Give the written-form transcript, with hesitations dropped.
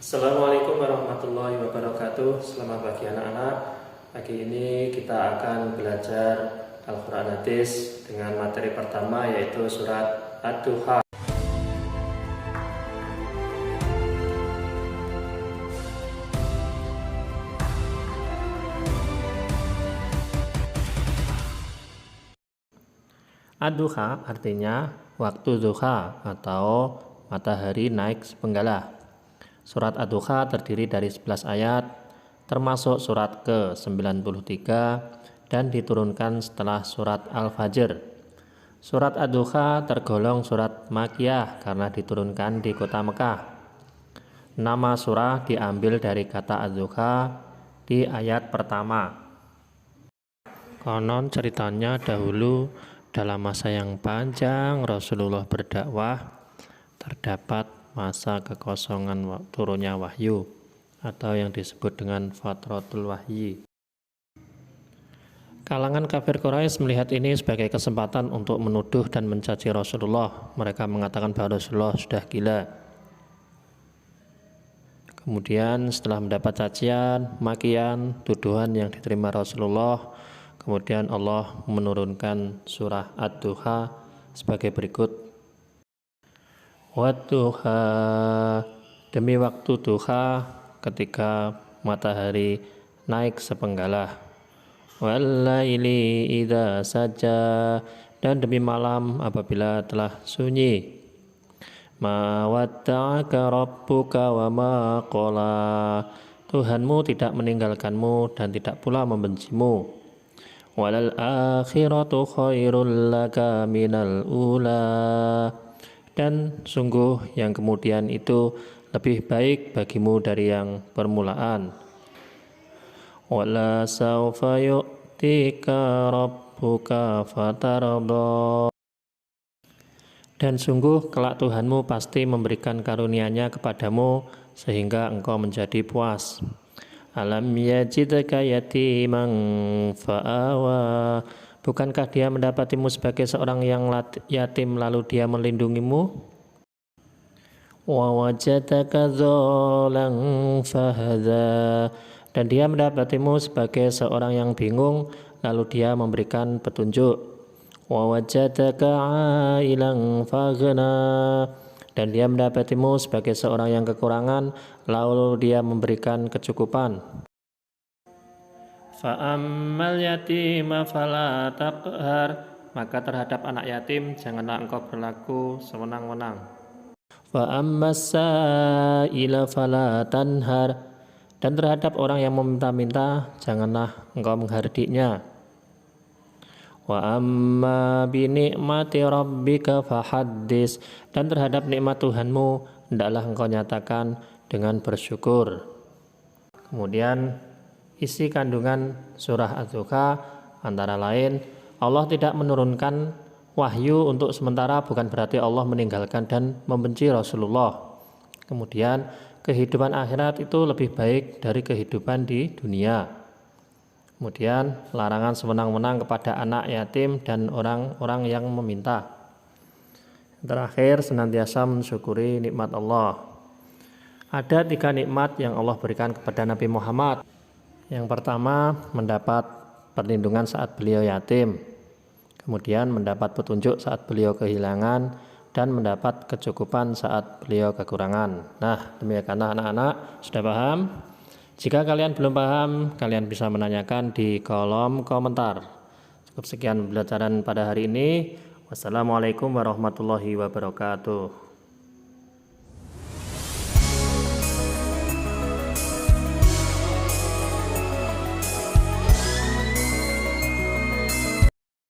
Assalamualaikum warahmatullahi wabarakatuh. Selamat pagi anak-anak. Pagi ini kita akan belajar Al-Quran Hadis dengan materi pertama yaitu surat Ad-Duha. Ad-Duha artinya waktu duha atau matahari naik sepenggalah. Surat Ad-Duha terdiri dari 11 ayat, termasuk surat ke-93 dan diturunkan setelah surat Al-Fajr. Surat Ad-Duha tergolong surat Makkiyah karena diturunkan di kota Mekah. Nama surah diambil dari kata Ad-Duha di ayat pertama. Konon ceritanya dahulu dalam masa yang panjang Rasulullah berdakwah, terdapat masa kekosongan turunnya wahyu atau yang disebut dengan fatratul wahyi. Kalangan kafir Quraisy melihat ini sebagai kesempatan untuk menuduh dan mencaci Rasulullah. Mereka mengatakan bahwa Rasulullah sudah gila. Kemudian setelah mendapat cacian, makian, tuduhan yang diterima Rasulullah, kemudian Allah menurunkan surah Ad-Duha sebagai berikut. Wadduha, demi waktu duha ketika matahari naik sepenggalah. Wallaili idza saja, dan demi malam apabila telah sunyi. Ma wadda'aka rabbuka wa ma qala, Tuhanmu tidak meninggalkanmu dan tidak pula membencimu. Walal akhiratu khairul laka minal ula, dan sungguh yang kemudian itu lebih baik bagimu dari yang permulaan. Wala sawfa yu'tika rabbuka fatarda, dan sungguh kelak Tuhanmu pasti memberikan karunia-Nya kepadamu sehingga engkau menjadi puas. Alam yajidka yatiman fa'awa, bukankah dia mendapatimu sebagai seorang yang yatim lalu dia melindungimu? Wa wajadaka dzalan fahada, dan dia mendapatimu sebagai seorang yang bingung lalu dia memberikan petunjuk. Wa wajadaka ailan faghna, dan dia mendapatimu sebagai seorang yang kekurangan lalu dia memberikan kecukupan. Fa'ammal yatima fala taqhar, maka terhadap anak yatim janganlah engkau berlaku sewenang-wenang. Fa'ammas sa'ila fala tanhar, dan terhadap orang yang meminta-minta janganlah engkau menghardiknya. Wa amma bi ni'mati rabbika fahaddis, dan terhadap nikmat Tuhanmu hendaklah engkau nyatakan dengan bersyukur. Kemudian isi kandungan surah Ad-Duha antara lain, Allah tidak menurunkan wahyu untuk sementara bukan berarti Allah meninggalkan dan membenci Rasulullah. Kemudian kehidupan akhirat itu lebih baik dari kehidupan di dunia. Kemudian larangan sewenang-wenang kepada anak yatim dan orang-orang yang meminta. Terakhir, senantiasa mensyukuri nikmat Allah. Ada 3 nikmat yang Allah berikan kepada Nabi Muhammad. Yang pertama, mendapat perlindungan saat beliau yatim. Kemudian mendapat petunjuk saat beliau kehilangan, dan mendapat kecukupan saat beliau kekurangan. Nah, demikianlah anak-anak, sudah paham? Jika kalian belum paham, kalian bisa menanyakan di kolom komentar. Cukup sekian pembelajaran pada hari ini. Wassalamualaikum warahmatullahi wabarakatuh.